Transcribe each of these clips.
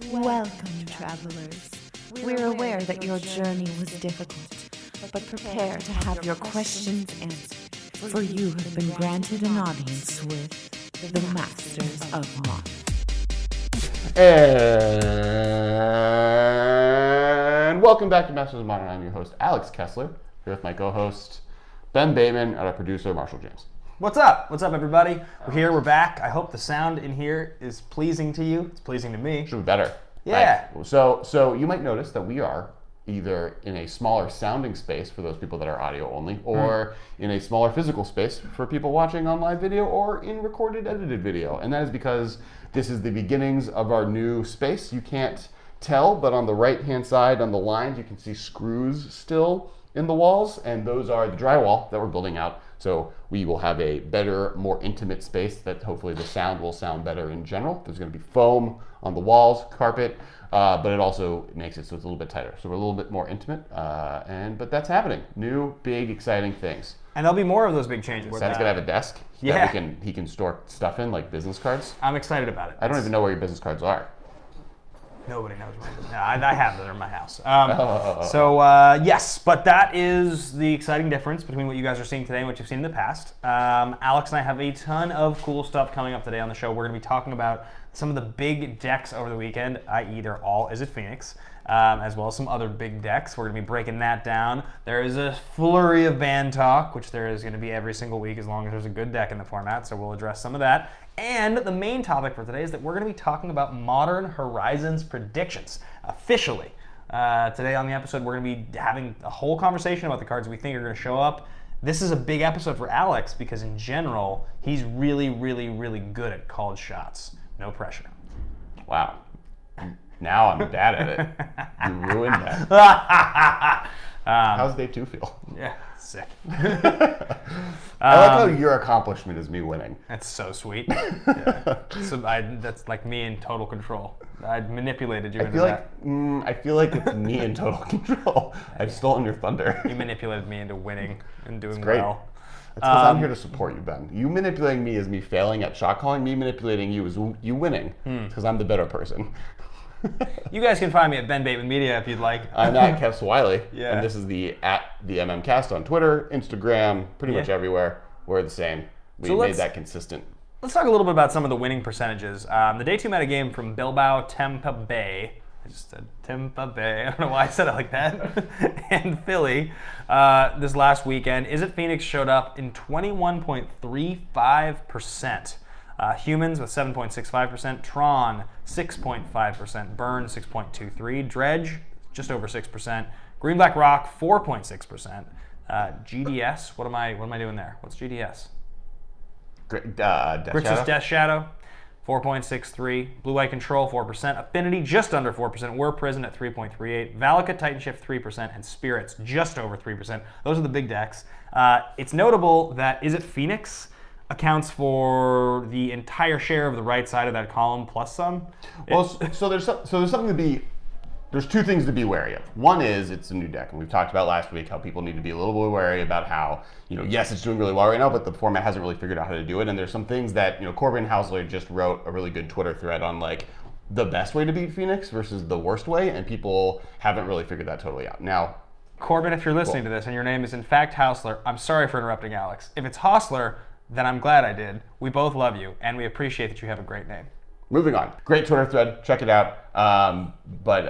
Welcome, travelers. We're aware that your journey was difficult, but prepare to have your questions answered, for you have been granted an audience with the Masters of Modern. And welcome back to Masters of Modern. I'm your host, Alex Kessler, here with my co-host, Ben Bateman, and our producer, Marshall James. What's up? What's up, everybody? We're here. We're back. I hope the sound in here is pleasing to you. It's pleasing to me. Should be better. Yeah. Right. So you might notice that we are either in a smaller sounding space for those people that are audio only, or in a smaller physical space for people watching on live video or in recorded, edited video. And that is because this is the beginnings of our new space. You can't tell, but on the right-hand side on the lines, you can see screws still in the walls, and those are the drywall that we're building out. So we will have a better, more intimate space that hopefully the sound will sound better in general. There's going to be foam on the walls, carpet, but it also makes it so it's a little bit tighter. So we're a little bit more intimate, but that's happening. New, big, exciting things. And there'll be more of those big changes. Sad's going to have a desk that he can store stuff in, like business cards. I'm excited about it. I don't even know where your business cards are. Nobody knows where it is. No, I have them in my house. Yes, but that is the exciting difference between what you guys are seeing today and what you've seen in the past. Alex and I have a ton of cool stuff coming up today on the show. We're going to be talking about some of the big decks over the weekend, i.e. they're all Izzet Phoenix, as well as some other big decks. We're going to be breaking that down. There is a flurry of ban talk, which there is going to be every single week as long as there's a good deck in the format, so we'll address some of that. And the main topic for today is that we're going to be talking about Modern Horizons predictions, officially. Today on the episode, we're going to be having a whole conversation about the cards we think are going to show up. This is a big episode for Alex because in general, he's really, really, really good at called shots. No pressure. Wow. Now I'm bad at it. You ruined that. How's day 2 feel? Yeah, sick. I like how your accomplishment is me winning. That's so sweet. Yeah. So that's like me in total control. I manipulated you into that. I feel like it's me in total control. I've stolen your thunder. You manipulated me into winning and doing great. well. That's because I'm here to support you, Ben. You manipulating me is me failing at shot calling. Me manipulating you is you winning. Because I'm the better person. You guys can find me at Ben Bateman Media if you'd like. I'm at Kevs Wiley, Yeah. and this is the MMCast on Twitter, Instagram, pretty much everywhere. We're the same. We made that consistent. Let's talk a little bit about some of the winning percentages. The day 2 meta game from Bilbao, Tampa Bay. I just said Tampa Bay. I don't know why I said it like that. And Philly this last weekend. Izzet Phoenix showed up in 21.35%. Humans with 7.65%, Tron 6.5%, Burn 6.23%, Dredge just over 6%, Green Black Rock 4.6%, GDS. What am I doing there? What's GDS? Grixis Death Shadow 4.63%, Blue White Control 4%, Affinity just under 4%, War Prison at 3.38%, Valakut Titan Shift 3%, and Spirits just over 3%. Those are the big decks. It's notable that Izzet Phoenix accounts for the entire share of the right side of that column plus some. Well, so there's something to be. There's two things to be wary of. One is it's a new deck, and we've talked about last week how people need to be a little bit wary about how, yes, it's doing really well right now, but the format hasn't really figured out how to do it. And there's some things that, Corbin Hausler just wrote a really good Twitter thread on, like, the best way to beat Phoenix versus the worst way, and people haven't really figured that totally out. Now, Corbin, if you're listening to this and your name is in fact Hausler, I'm sorry for interrupting Alex. If it's Hausler, then I'm glad I did. We both love you, and we appreciate that you have a great name. Moving on. Great Twitter thread. Check it out. But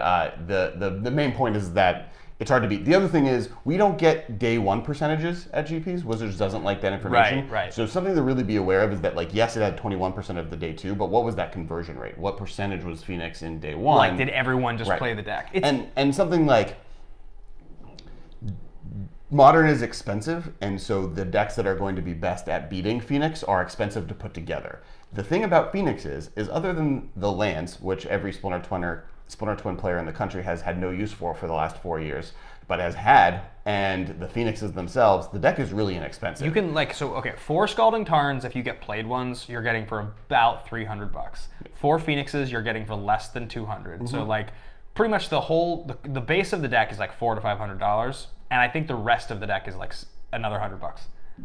the main point is that it's hard to beat. The other thing is we don't get day 1 percentages at GPs. Wizards doesn't like that information. Right. So something to really be aware of is that, like, yes, it had 21% of the day 2, but what was that conversion rate? What percentage was Phoenix in day 1? Like, did everyone just play the deck? And something like Modern is expensive, and so the decks that are going to be best at beating Phoenix are expensive to put together. The thing about Phoenix is other than the lands, which every Splinter Twin player in the country has had no use for the last 4 years, but has had, and the Phoenixes themselves, the deck is really inexpensive. You can, 4 Scalding Tarns, if you get played ones, you're getting for about $300. 4 Phoenixes, you're getting for less than $200. So, pretty much the base of the deck is like $400 to $500. And I think the rest of the deck is like another $100.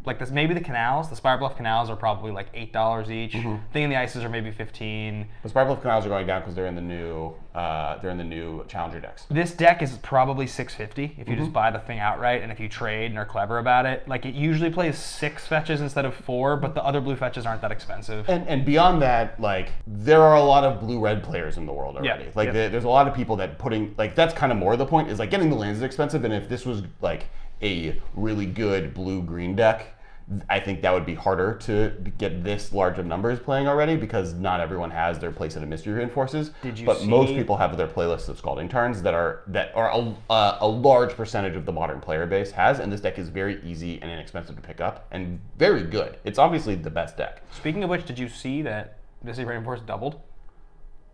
Like this, maybe the canals, the Spirebluff canals are probably like $8 each. Thing in the Ices are maybe 15. The Spirebluff canals are going down because they're in the new Challenger decks. This deck is probably $650 if you just buy the thing outright, and if you trade and are clever about it. Like it usually plays 6 fetches instead of 4, but the other blue fetches aren't that expensive. And beyond that, like there are a lot of blue-red players in the world already. Yeah. Like there's a lot of people that that's kind of more the point, is like getting the lands is expensive, and if this was like a really good blue-green deck, I think that would be harder to get this large of numbers playing already, because not everyone has their playset of Mystery Reinforces. But most people have their playlists of Scalding Tarns that are a large percentage of the modern player base has, and this deck is very easy and inexpensive to pick up and very good. It's obviously the best deck. Speaking of which, did you see that Mystery Reinforce doubled?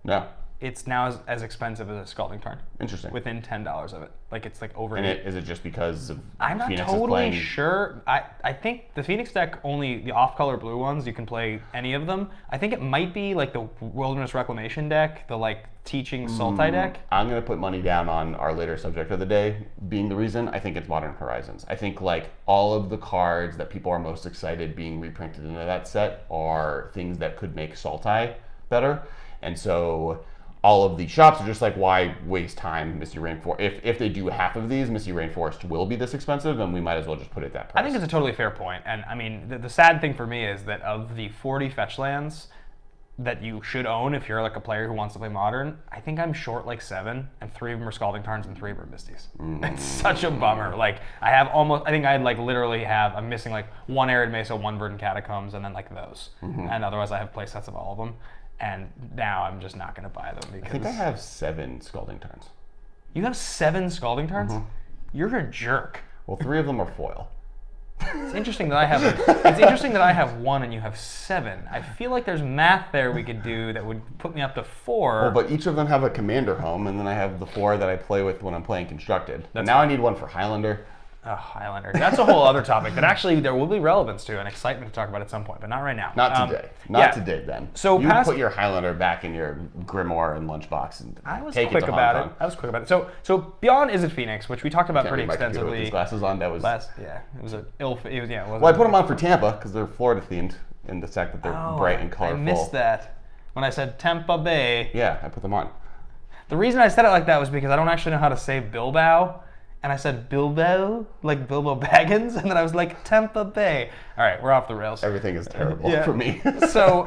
No. It's now as expensive as a Scalding Tarn. Interesting. Within $10 of it. Like it's like over. And is it just because of I'm not Phoenix totally is playing... sure. I think the Phoenix deck, only the off-color blue ones, you can play any of them. I think it might be like the Wilderness Reclamation deck, the like Teaching Sultai deck. I'm going to put money down on our later subject of the day being the reason. I think it's Modern Horizons. I think like all of the cards that people are most excited being reprinted into that set are things that could make Sultai better. And so all of the shops are just like, why waste time, Misty Rainforest? If they do half of these, Misty Rainforest will be this expensive, and we might as well just put it that price. I think it's a totally fair point. And I mean, the sad thing for me is that of the 40 fetch lands that you should own if you're like a player who wants to play Modern, I think I'm short like 7, and 3 of them are Scalding Tarns and 3 of them are Misties. It's such a bummer. Like I'm missing like 1 Arid Mesa, 1 Verdant Catacombs, and then like those. And otherwise I have play sets of all of them. And now I'm just not going to buy them because... I think I have 7 Scalding Tarns. You have 7 Scalding Tarns? You're a jerk. Well, 3 of them are foil. It's interesting that I have 1 and you have 7. I feel like there's math there we could do that would put me up to 4. Well, but each of them have a commander home, and then I have the 4 that I play with when I'm playing Constructed. Now I need one for Highlander. Oh, Highlander. That's a whole other topic that actually there will be relevance to and excitement to talk about at some point, but not right now. Not today. Not today, Ben. So you put your Highlander back in your grimoire and lunchbox and take it to Hong Kong. I was quick about it. So beyond Izzet Phoenix, which we talked about pretty extensively. With his glasses on, that was Well, I put them on for Tampa because they're Florida themed in the fact that they're bright and colorful. I missed that when I said Tampa Bay. Yeah, I put them on. The reason I said it like that was because I don't actually know how to say Bilbao. And I said Bilbao, like Bilbo Baggins, and then I was like, Tampa Bay. All right, we're off the rails. Everything is terrible for me. So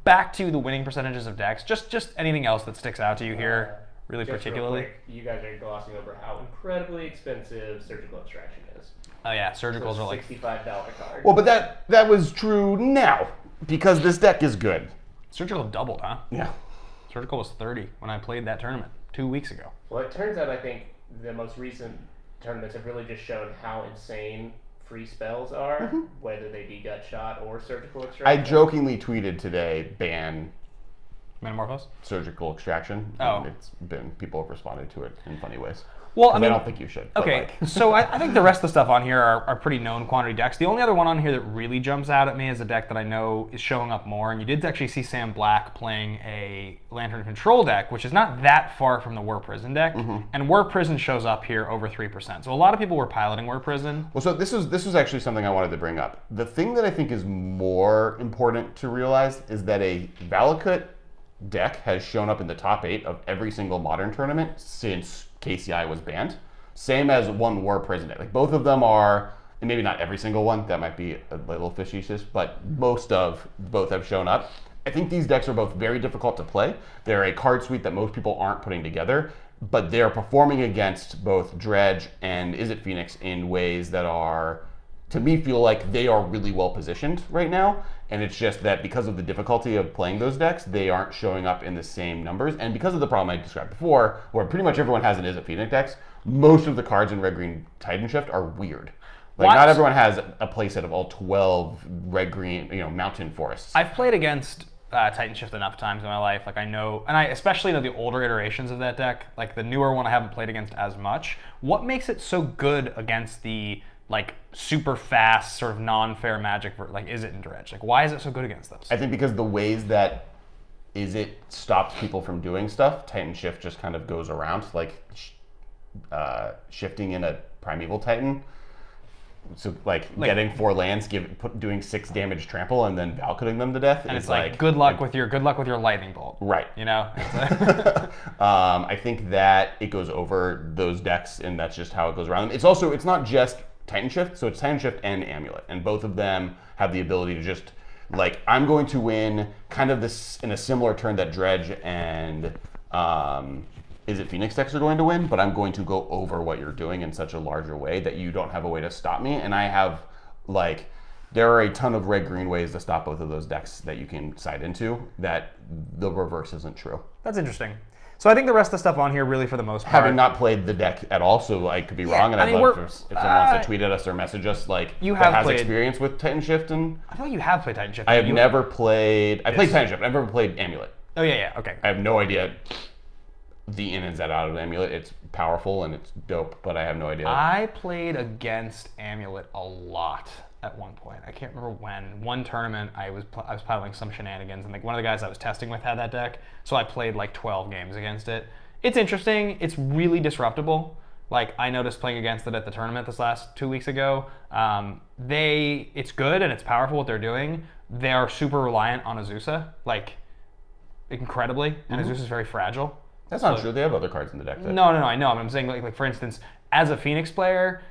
back to the winning percentages of decks. Just anything else that sticks out to you here, really particularly? Real quick, you guys are glossing over how incredibly expensive Surgical Extraction is. Oh yeah, Surgicals are like $65 card. Well, but that was true now, because this deck is good. Surgical doubled, huh? Yeah. Surgical was 30 when I played that tournament 2 weeks ago. Well, it turns out I think the most recent tournaments have really just shown how insane free spells are, whether they be Gut Shot or Surgical Extraction. I jokingly tweeted today, ban Metamorphose? Surgical Extraction. Oh. People have responded to it in funny ways. Well, I mean, I don't think you should. Okay, so I think the rest of the stuff on here are pretty known quantity decks. The only other one on here that really jumps out at me is a deck that I know is showing up more, and you did actually see Sam Black playing a Lantern Control deck, which is not that far from the War Prison deck, and War Prison shows up here over 3%. So a lot of people were piloting War Prison. Well, so this was actually something I wanted to bring up. The thing that I think is more important to realize is that a Valakut deck has shown up in the top 8 of every single Modern tournament since KCI was banned. Same as one War Prison deck. Like both of them are, and maybe not every single one, that might be a little facetious, but both have shown up. I think these decks are both very difficult to play. They're a card suite that most people aren't putting together, but they're performing against both Dredge and Izzet Phoenix in ways that are, to me, feel like they are really well positioned right now. And it's just that because of the difficulty of playing those decks, they aren't showing up in the same numbers. And because of the problem I described before, where pretty much everyone has an Izzet Phoenix decks, most of the cards in Red-Green Titan Shift are weird. Like, not everyone has a playset of all 12 red-green, mountain forests. I've played against Titan Shift enough times in my life. Like I know, and I especially know the older iterations of that deck. Like the newer one I haven't played against as much. What makes it so good against the like super fast sort of non-fair Magic like Izzet and Dredge? Like why is it so good against those? I think because the ways that Izzet stops people from doing stuff, Titan Shift just kind of goes around. Like shifting in a Primeval Titan So getting 4 lands, doing 6 damage trample, and then Valkyrie them to death. And it's like good luck with your lightning bolt. Right. You know. I think that it goes over those decks, and that's just how it goes around them. It's not just Titan Shift, so it's Titan Shift and Amulet, and both of them have the ability to just I'm going to win kind of this in a similar turn that Dredge and Izzet Phoenix decks are going to win, but I'm going to go over what you're doing in such a larger way that you don't have a way to stop me. And I have, there are a ton of red-green ways to stop both of those decks that you can side into that the reverse isn't true. That's interesting. So I think the rest of the stuff on here, really, for the most part... Having not played the deck at all, so I could be wrong, and I'd love if someone wants to tweet at us or message us, you have has played, experience with Titan Shift. And I thought you have played Titan Shift. I have never played... I played Titan Shift. I've never played Amulet. Oh, yeah, okay. I have no idea the in and out of Amulet. It's powerful and it's dope, but I have no idea. I played against Amulet a lot at one point. I can't remember when. One tournament, I was piloting some shenanigans, and one of the guys I was testing with had that deck, so I played 12 games against it. It's interesting. It's really disruptible. I noticed playing against it at the tournament this last 2 weeks ago. It's good and it's powerful what they're doing. They are super reliant on Azusa, incredibly, and Azusa is very fragile. That's not true. They have other cards in the deck. No, I know. I'm saying, for instance, as a Phoenix player,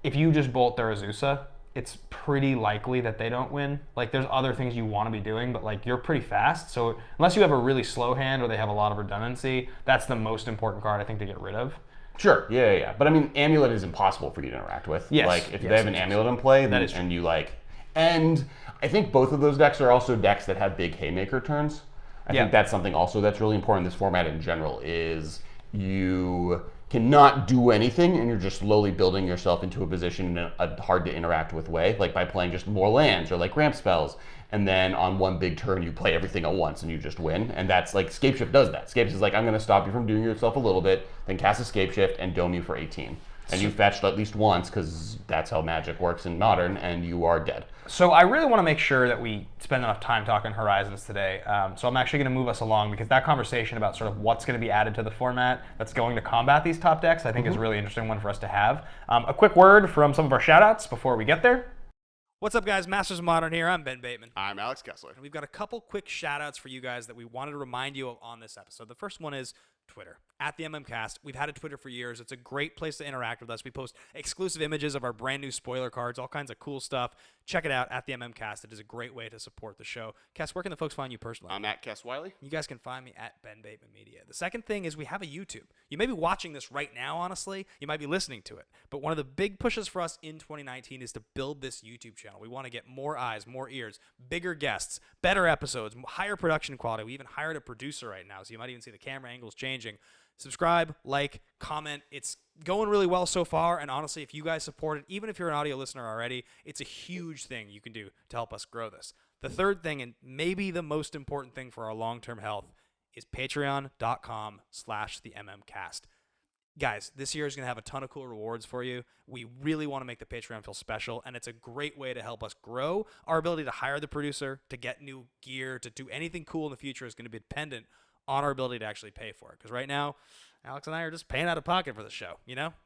if you just bolt their Azusa, it's pretty likely that they don't win. There's other things you want to be doing, but you're pretty fast. So unless you have a really slow hand or they have a lot of redundancy, that's the most important card I think to get rid of. Sure, yeah. But I mean, Amulet is impossible for you to interact with. Yes. If they have an Amulet in play, then, and you and I think both of those decks are also decks that have big Haymaker turns. I think that's something also that's really important in this format in general is you cannot do anything and you're just slowly building yourself into a position in a hard to interact with way, by playing just more lands or ramp spells, and then on one big turn you play everything at once and you just win. And that's Scapeshift does that. Scapeshift is I'm going to stop you from doing yourself a little bit, then cast a Scapeshift and dome you for 18. And you fetched at least once because that's how Magic works in Modern, and you are dead. So I really want to make sure that we spend enough time talking Horizons today. So I'm actually going to move us along because that conversation about sort of what's going to be added to the format that's going to combat these top decks, I think is a really interesting one for us to have. A quick word from some of our shout-outs before we get there. What's up, guys? Masters of Modern here. I'm Ben Bateman. I'm Alex Kessler. And we've got a couple quick shout-outs for you guys that we wanted to remind you of on this episode. The first one is Twitter, @TheMMCast. We've had a Twitter for years. It's a great place to interact with us. We post exclusive images of our brand new spoiler cards, all kinds of cool stuff. Check it out, @TheMMCast. It is a great way to support the show. Kess, where can the folks find you personally? I'm at Kess Wiley. You guys can find me at Ben Bateman Media. The second thing is we have a YouTube. You may be watching this right now, honestly. You might be listening to it. But one of the big pushes for us in 2019 is to build this YouTube channel. We want to get more eyes, more ears, bigger guests, better episodes, higher production quality. We even hired a producer right now, so you might even see the camera angles changing. Subscribe, comment. It's going really well so far, and honestly, if you guys support it, even if you're an audio listener already, it's a huge thing you can do to help us grow this. The third thing, and maybe the most important thing for our long-term health, is patreon.com/TheMMCast. Guys, this year is going to have a ton of cool rewards for you. We really want to make the Patreon feel special, and it's a great way to help us grow. Our ability to hire the producer, to get new gear, to do anything cool in the future is going to be dependent on our ability to actually pay for it. Because right now, Alex and I are just paying out of pocket for the show.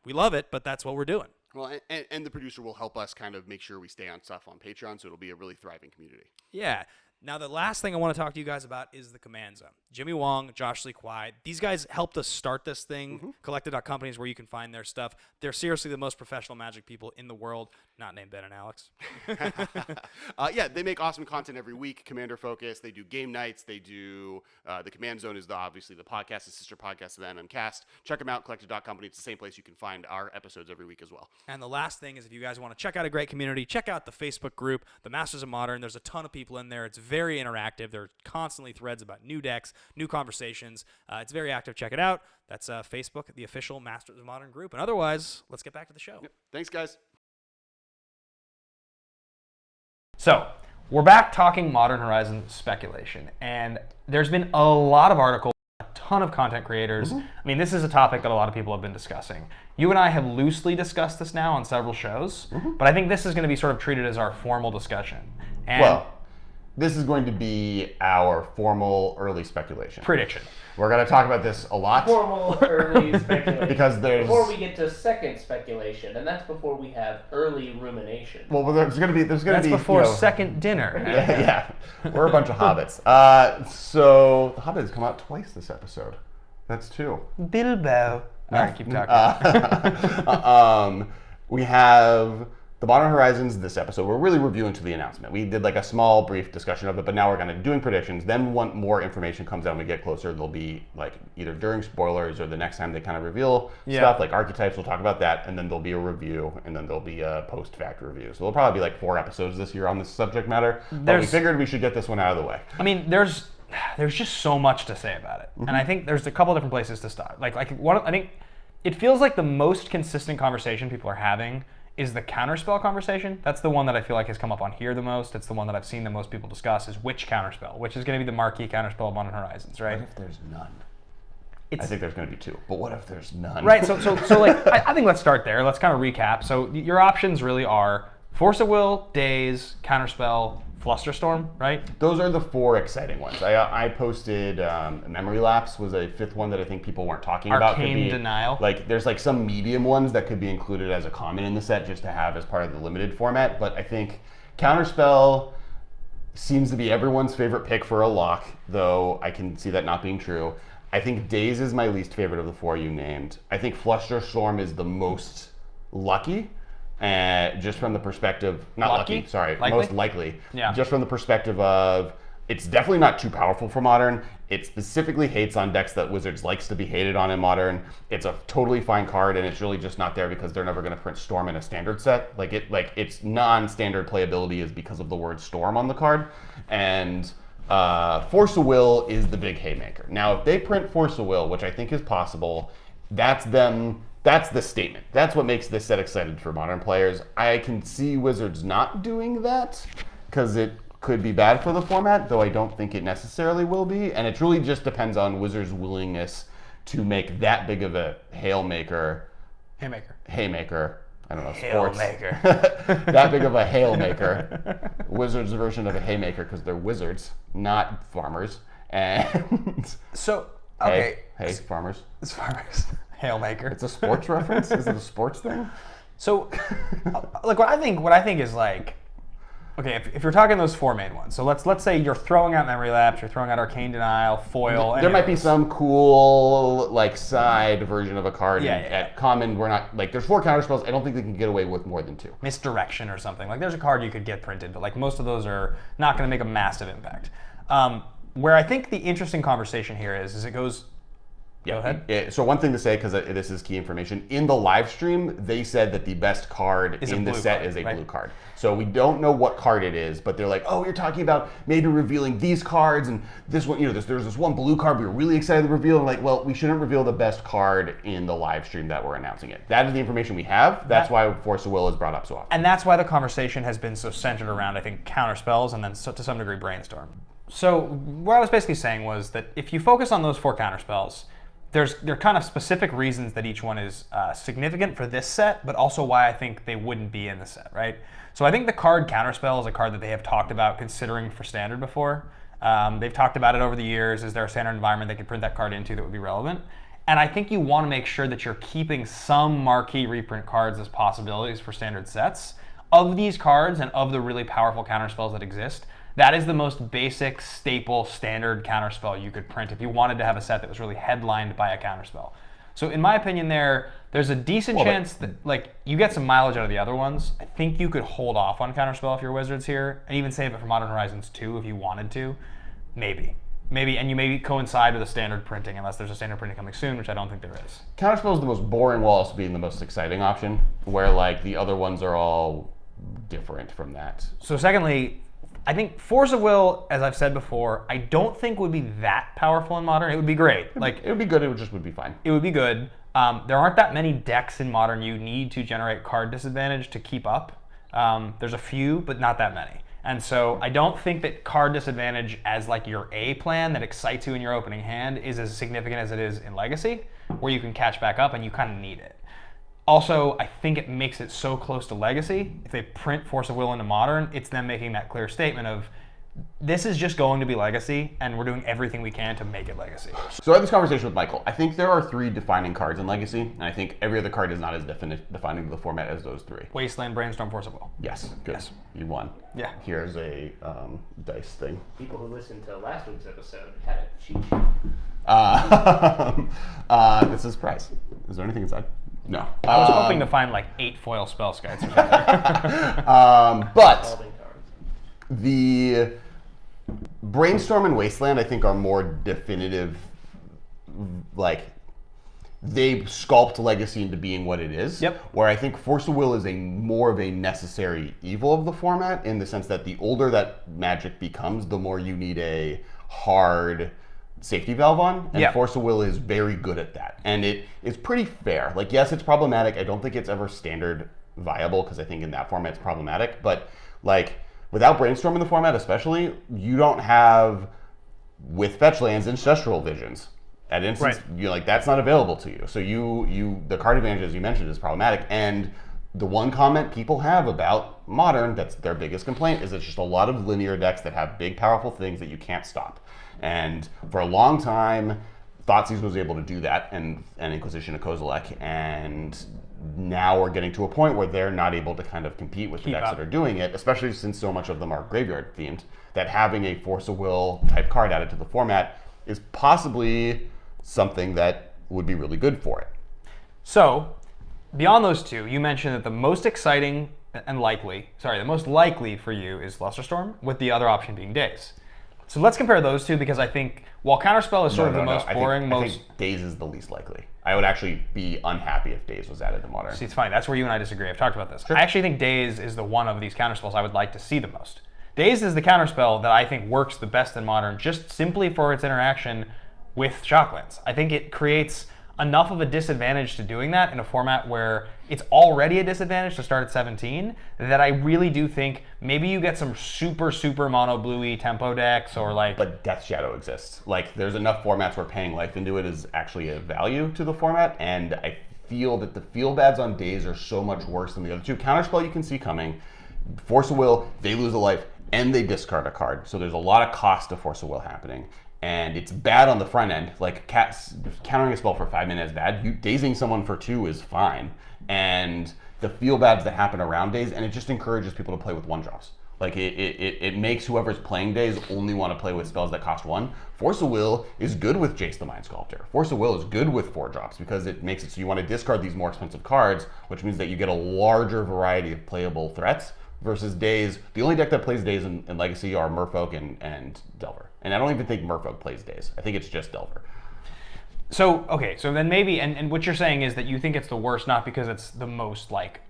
We love it, but that's what we're doing. Well, and the producer will help us kind of make sure we stay on stuff on Patreon, so it'll be a really thriving community. Yeah. Now, the last thing I want to talk to you guys about is the Command Zone. Jimmy Wong, Josh Lee Kwai, these guys helped us start this thing. Collected.company is where you can find their stuff. They're seriously the most professional Magic people in the world, not named Ben and Alex. Yeah, they make awesome content every week, Commander Focus. They do game nights. They do the Command Zone is obviously the podcast, the sister podcast of the MMCast. Check them out, Collected.company. It's the same place you can find our episodes every week as well. And the last thing is if you guys want to check out a great community, check out the Facebook group, the Masters of Modern. There's a ton of people in there. It's very interactive. There are constantly threads about new decks, new conversations. It's very active. Check it out. That's Facebook, the official Masters of Modern group. And otherwise, let's get back to the show. Yep. Thanks, guys. So, we're back talking Modern Horizons speculation. And there's been a lot of articles, a ton of content creators. I mean, this is a topic that a lot of people have been discussing. You and I have loosely discussed this now on several shows, but I think this is going to be sort of treated as our formal discussion. And well, this is going to be our formal early speculation. Prediction. We're going to talk about this a lot. Formal early speculation. Because there's... Before we get to second speculation, and that's before we have early rumination. Well, there's going to be... That's before second dinner. Yeah. We're a bunch of hobbits. So, The Hobbit has come out twice this episode. That's 2. Bilbao. All right, keep talking. We have the Modern Horizons this episode. We're really reviewing to the announcement. We did like a small, brief discussion of it, but now we're kind of doing predictions. Then when more information comes out and we get closer, there'll be like either during spoilers or the next time they kind of reveal stuff, like archetypes, we'll talk about that, and then there'll be a review, and then there'll be a post-fact review. So there'll probably be like 4 episodes this year on this subject matter, but we figured we should get this one out of the way. I mean, there's just so much to say about it, and I think there's a couple different places to start. I think it feels like the most consistent conversation people are having is the counterspell conversation. That's the one that I feel like has come up on here the most. It's the one that I've seen the most people discuss is which counterspell, which is going to be the marquee counterspell of Modern Horizons, right? What if there's none? I think there's going to be 2, but what if there's none? Right, so like, I think let's start there. Let's kind of recap. So your options really are Force of Will, Daze, Counterspell, Flusterstorm, right? Those are the 4 exciting ones. I posted Memory Lapse was a 5th one that I think people weren't talking about. Arcane Denial. Like, there's like some medium ones that could be included as a common in the set just to have as part of the limited format. But I think Counterspell seems to be everyone's favorite pick for a lock, though I can see that not being true. I think Daze is my least favorite of the 4 you named. I think Flusterstorm is the most lucky. Just from the perspective, most likely. Yeah. Just from the perspective of, it's definitely not too powerful for Modern. It specifically hates on decks that Wizards likes to be hated on in Modern. It's a totally fine card, and it's really just not there because they're never going to print Storm in a standard set. Its non-standard playability is because of the word Storm on the card. And Force of Will is the big haymaker. Now, if they print Force of Will, which I think is possible, that's them. That's the statement. That's what makes this set excited for Modern players. I can see Wizards not doing that because it could be bad for the format, though I don't think it necessarily will be. And it really just depends on Wizards' willingness to make that big of a haymaker. I don't know, sports. Hailmaker. That big of a haymaker. Wizards' version of a haymaker because they're wizards, not farmers. And so, okay. Hey, farmers. It's farmers. Hailmaker. It's a sports reference? Is it a sports thing? So, like what I think is like, okay, if you're talking those 4 main ones, so let's say you're throwing out Memory Lapse, you're throwing out Arcane Denial, Foil. There might be some cool like side version of a card. Yeah. At common, we're not like there's 4 counterspells. I don't think they can get away with more than 2. Misdirection or something. Like there's a card you could get printed, but like most of those are not going to make a massive impact. Where I think the interesting conversation here is it goes. Yeah. Go ahead. So one thing to say, because this is key information, in the live stream, they said that the best card in the set is a blue card. So we don't know what card it is, but they're like, oh, you're talking about maybe revealing these cards and this one, there's this one blue card we were really excited to reveal. And like, well, we shouldn't reveal the best card in the live stream that we're announcing it. That is the information we have. That's why Force of Will is brought up so often. And that's why the conversation has been so centered around, I think, counterspells and then to some degree Brainstorm. So what I was basically saying was that if you focus on those 4 counterspells, there are kind of specific reasons that each one is significant for this set, but also why I think they wouldn't be in the set, right? So I think the card Counterspell is a card that they have talked about considering for Standard before. They've talked about it over the years. Is there a Standard environment they could print that card into that would be relevant? And I think you want to make sure that you're keeping some marquee reprint cards as possibilities for Standard sets. Of these cards and of the really powerful counterspells that exist, that is the most basic, staple, standard counterspell you could print if you wanted to have a set that was really headlined by a counterspell. So in my opinion there's a decent chance that like you get some mileage out of the other ones. I think you could hold off on counterspell if you're Wizards here, and even save it for Modern Horizons 2 if you wanted to. Maybe, and you maybe coincide with a standard printing unless there's a standard printing coming soon, which I don't think there is. Counterspell is the most boring while also being the most exciting option, where like the other ones are all different from that. So secondly, I think Force of Will, as I've said before, I don't think would be that powerful in Modern. It would be great. It would be good. It would be fine. It would be good. There aren't that many decks in Modern you need to generate card disadvantage to keep up. There's a few, but not that many. And so I don't think that card disadvantage as like your A plan that excites you in your opening hand is as significant as it is in Legacy, where you can catch back up and you kind of need it. Also, I think it makes it so close to Legacy. If they print Force of Will into Modern, it's them making that clear statement of this is just going to be Legacy, and we're doing everything we can to make it Legacy. So I had this conversation with Michael. I think there are 3 defining cards in Legacy, and I think every other card is not as defining to the format as those 3. Wasteland, Brainstorm, Force of Will. Yes, good. Yes. You won. Yeah. Here's a dice thing. People who listened to last week's episode had a cheat sheet. This is prize. Is there anything inside? No. I was hoping to find like 8 foil spell skites or something. But Revolving cards. the Brainstorm and Wasteland, I think, are more definitive. Like, they sculpt Legacy into being what it is. Yep. Where I think Force of Will is more of a necessary evil of the format, in the sense that the older that Magic becomes, the more you need a hard safety valve on, and Yeah. Force of Will is very good at that, and it is pretty fair. Like, yes, it's problematic. I don't think it's ever standard viable, because I think in that format it's problematic, but like without Brainstorm in the format especially, you don't have, with fetch lands, ancestral visions. At instance, Right. you like, that's not available to you. So the card advantage, as you mentioned, is problematic. And the one comment people have about Modern, that's their biggest complaint, is it's just a lot of linear decks that have big, powerful things that you can't stop. And for a long time, Thoughtseize was able to do that, and Inquisition of Kozilek, and now we're getting to a point where they're not able to kind of compete with the Keep decks up. that are doing it, especially since so much of them are graveyard themed, that having a Force of Will type card added to the format is possibly something that would be really good for it. So, beyond those 2, you mentioned that the most exciting and the most likely for you is Flusterstorm, with the other option being Daze. So let's compare those 2, because I think while Counterspell is sort of the most boring, I think Daze is the least likely. I would actually be unhappy if Daze was added to Modern. See, it's funny. That's where you and I disagree. I've talked about this. Sure. I actually think Daze is the one of these counterspells I would like to see the most. Daze is the counterspell that I think works the best in Modern, just simply for its interaction with Shocklands. I think it creates enough of a disadvantage to doing that in a format where it's already a disadvantage to start at 17, that I really do think maybe you get some super mono bluey tempo decks, or like... But Death Shadow exists. Like, there's enough formats where paying life into it is actually a value to the format, and I feel that the feel bads on Daze are so much worse than the other 2. Counterspell you can see coming. Force of Will, they lose a life and they discard a card. So there's a lot of cost to Force of Will happening. And it's bad on the front end. Like, countering a spell for 5 minutes is bad. Dazing someone for 2 is fine. And the feel bads that happen around Daze, and it just encourages people to play with 1-drops. Like, it makes whoever's playing Daze only want to play with spells that cost 1. Force of Will is good with Jace the Mind Sculptor. Force of Will is good with 4-drops, because it makes it so you want to discard these more expensive cards, which means that you get a larger variety of playable threats. Versus Daze, the only deck that plays Daze in Legacy are Merfolk and Delver. And I don't even think Merfolk plays Daze. I think it's just Delver. So, okay, so then maybe, and what you're saying is that you think it's the worst not because it's the most, like,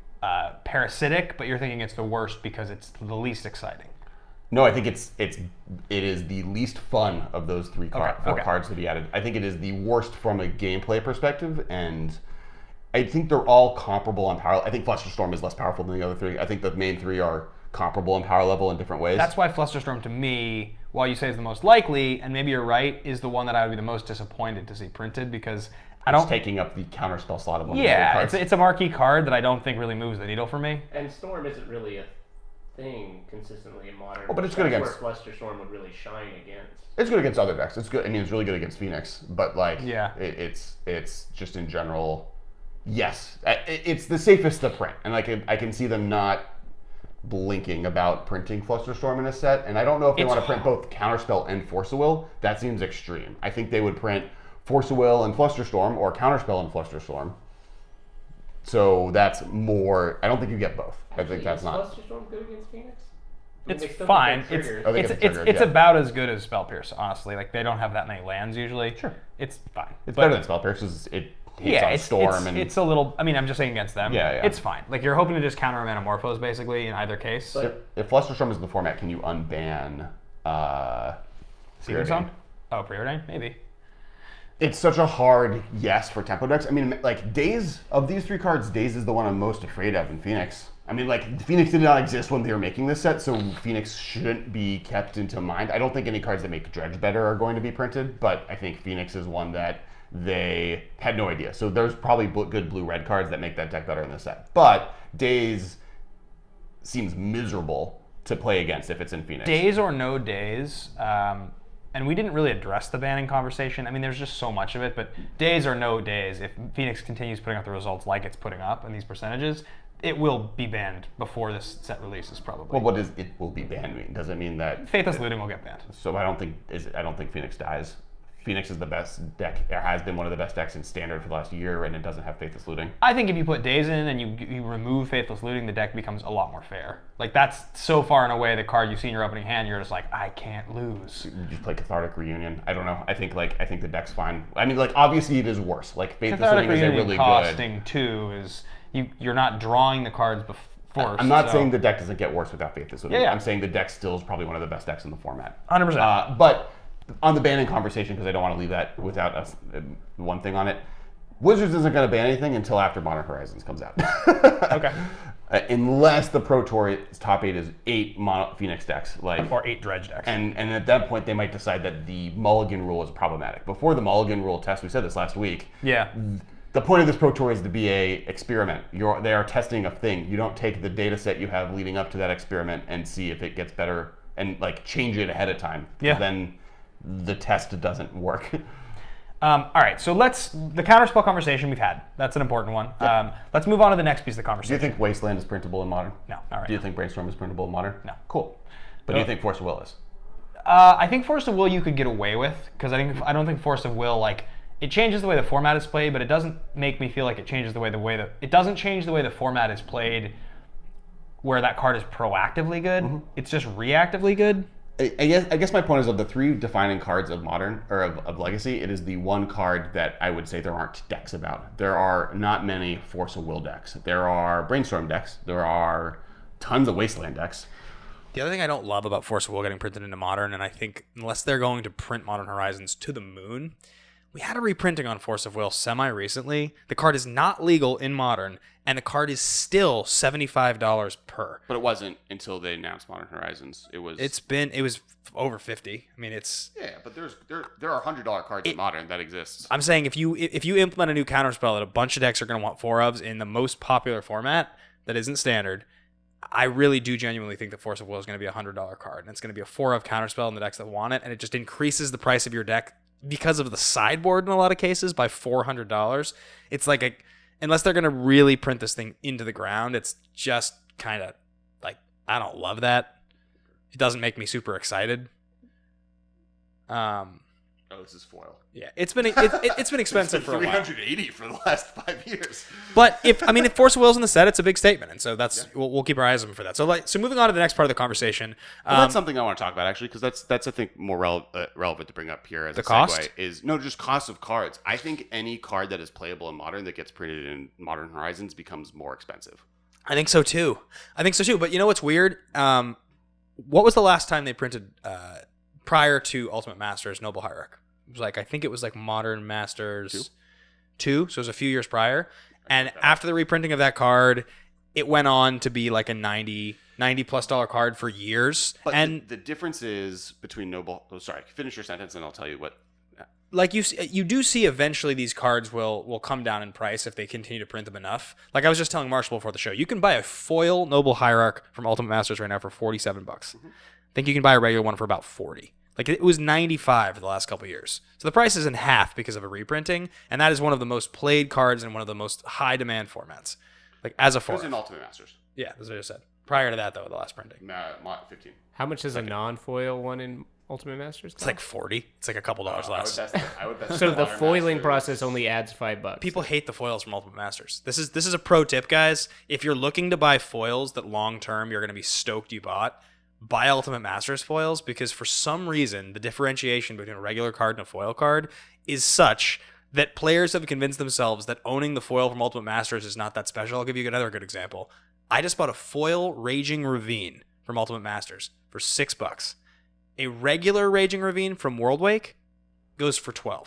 parasitic, but you're thinking it's the worst because it's the least exciting. No, I think it is the least fun of those 4 cards to be added. I think it is the worst from a gameplay perspective, and I think they're all comparable on power. I think Flusterstorm is less powerful than the other 3. I think the main 3 are comparable in power level in different ways. That's why Flusterstorm, to me, while you say is the most likely, and maybe you're right, is the one that I would be the most disappointed to see printed, because It's taking up the counterspell slot of one of the other cards. it's a marquee card that I don't think really moves the needle for me. And Storm isn't really a thing consistently in Modern. Oh, but it's good against... That's where Flusterstorm would really shine against. It's good against other decks. It's good. I mean, it's really good against Phoenix, but like, Yeah. it's just in general. Yes, it's the safest to print, and I can see them not blinking about printing Flusterstorm in a set. And I don't know if they want to print both Counterspell and Force of Will. That seems extreme. I think they would print Force of Will and Flusterstorm, or Counterspell and Flusterstorm. So that's more. I don't think you get both. I think that's not. Flusterstorm good against Phoenix? It's fine. It's about as good as Spell Pierce, honestly. Like, they don't have that many lands usually. Sure. It's fine. It's better than Spell Pierce because it hits on Storm. It's a little, I mean, I'm just saying against them. Yeah. It's fine. Like, you're hoping to just counter Metamorphose, basically, in either case. But if Flusterstorm is in the format, can you unban Secret Zone? Oh, Preordain? Maybe. It's such a hard yes for tempo decks. I mean, like, Daze, of these 3 cards, Daze is the one I'm most afraid of in Phoenix. I mean, like, Phoenix did not exist when they were making this set, so Phoenix shouldn't be kept into mind. I don't think any cards that make Dredge better are going to be printed, but I think Phoenix is one that they had no idea. So there's probably good blue-red cards that make that deck better in this set. But Daze seems miserable to play against if it's in Phoenix. Days or no days, and we didn't really address the banning conversation. I mean, there's just so much of it, but days or no days, if Phoenix continues putting up the results like it's putting up in these percentages, it will be banned before this set releases, probably. Well, what does it will be banned mean? Does it mean that Faithless Looting will get banned? So I don't think Phoenix dies. Phoenix is the best deck, or has been one of the best decks in Standard for the last year, and it doesn't have Faithless Looting. I think if you put days in and you remove Faithless Looting, the deck becomes a lot more fair. Like, that's so far and away the card you see in your opening hand, you're just like, I can't lose. You just play Cathartic Reunion. I don't know. I think the deck's fine. I mean, like, obviously it is worse. Like, Faithless Looting is a really costing good. Two is you're not drawing the cards before. I'm not saying the deck doesn't get worse without Faithless Looting. Yeah. I'm saying the deck still is probably one of the best decks in the format. 100%. But on the banning conversation, because I don't want to leave that without us, one thing on it, Wizards isn't going to ban anything until after Modern Horizons comes out. Okay. Unless the Pro Tour's top 8 is 8 mono Phoenix decks, or 8 dredge decks. and at that point they might decide that the Mulligan rule is problematic. Before the Mulligan rule test, we said this last week. Yeah. The point of this Pro Tour is to be a experiment. They are testing a thing. You don't take the data set you have leading up to that experiment and see if it gets better and like change it ahead of time. Yeah. Then the test doesn't work. All right, so the counterspell conversation we've had. That's an important one. Yeah. Let's move on to the next piece of the Do conversation. you think Wasteland is printable in Modern? No, all right. Do you think Brainstorm is printable in Modern? No. Cool. But do you think Force of Will is? I think Force of Will you could get away with, because I don't think Force of Will, like, it changes the way the format is played, but it doesn't make me feel like it changes it doesn't change the way the format is played where that card is proactively good. Mm-hmm. It's just reactively good. I guess my point is, of the 3 defining cards of Modern, or of Legacy, it is the one card that I would say there aren't decks about. There are not many Force of Will decks. There are Brainstorm decks. There are tons of Wasteland decks. The other thing I don't love about Force of Will getting printed into Modern, and I think unless they're going to print Modern Horizons to the moon, we had a reprinting on Force of Will semi-recently. The card is not legal in Modern, and the card is still $75 per. But it wasn't until they announced Modern Horizons. It was over 50. I mean, it's... Yeah, but there are $100 cards in Modern that exists. I'm saying if you implement a new counterspell that a bunch of decks are going to want 4 ofs in the most popular format that isn't Standard, I really do genuinely think that Force of Will is going to be a $100 card, and it's going to be a 4 of counterspell in the decks that want it, and it just increases the price of your deck because of the sideboard in a lot of cases by $400. It's like unless they're going to really print this thing into the ground, it's just kind of like, I don't love that. It doesn't make me super excited. This is foil. Yeah, it's been expensive for a while. $380 for the last 5 years. But if Force of Will's in the set, it's a big statement, and so we'll keep our eyes open for that. So moving on to the next part of the conversation. Well, that's something I want to talk about, actually, because that's I think more relevant to bring up here as a segue. Cost? Just cost of cards. I think any card that is playable in Modern that gets printed in Modern Horizons becomes more expensive. I think so too. But you know what's weird? What was the last time they printed prior to Ultimate Masters Noble Hierarch? I think it was Modern Masters 2, so it was a few years prior. And after the reprinting of that card, it went on to be like a $90+ card for years. But and the difference is between Noble... Oh, sorry, finish your sentence and I'll tell you what... Like you do see eventually these cards will come down in price if they continue to print them enough. Like I was just telling Marshall before the show, you can buy a foil Noble Hierarch from Ultimate Masters right now for $47. Mm-hmm. I think you can buy a regular one for about $40. Like it was $95 for the last couple of years. So the price is in half because of a reprinting, and that is one of the most played cards in one of the most high demand formats. Like as a foil. It was in Ultimate Masters. Yeah, that's what I just said. Prior to that though, the last printing. 15. How much is a non-foil one in Ultimate Masters? It's like $40. It's like a couple dollars less. I would bet So the Modern foiling Masters. process only adds $5. People hate the foils from Ultimate Masters. This is a pro tip, guys. If you're looking to buy foils that long term you're going to be stoked you bought, buy Ultimate Masters foils, because for some reason the differentiation between a regular card and a foil card is such that players have convinced themselves that owning the foil from Ultimate Masters is not that special. I'll give you another good example. I just bought a foil Raging Ravine from Ultimate Masters for $6. A regular Raging Ravine from World Wake goes for $12.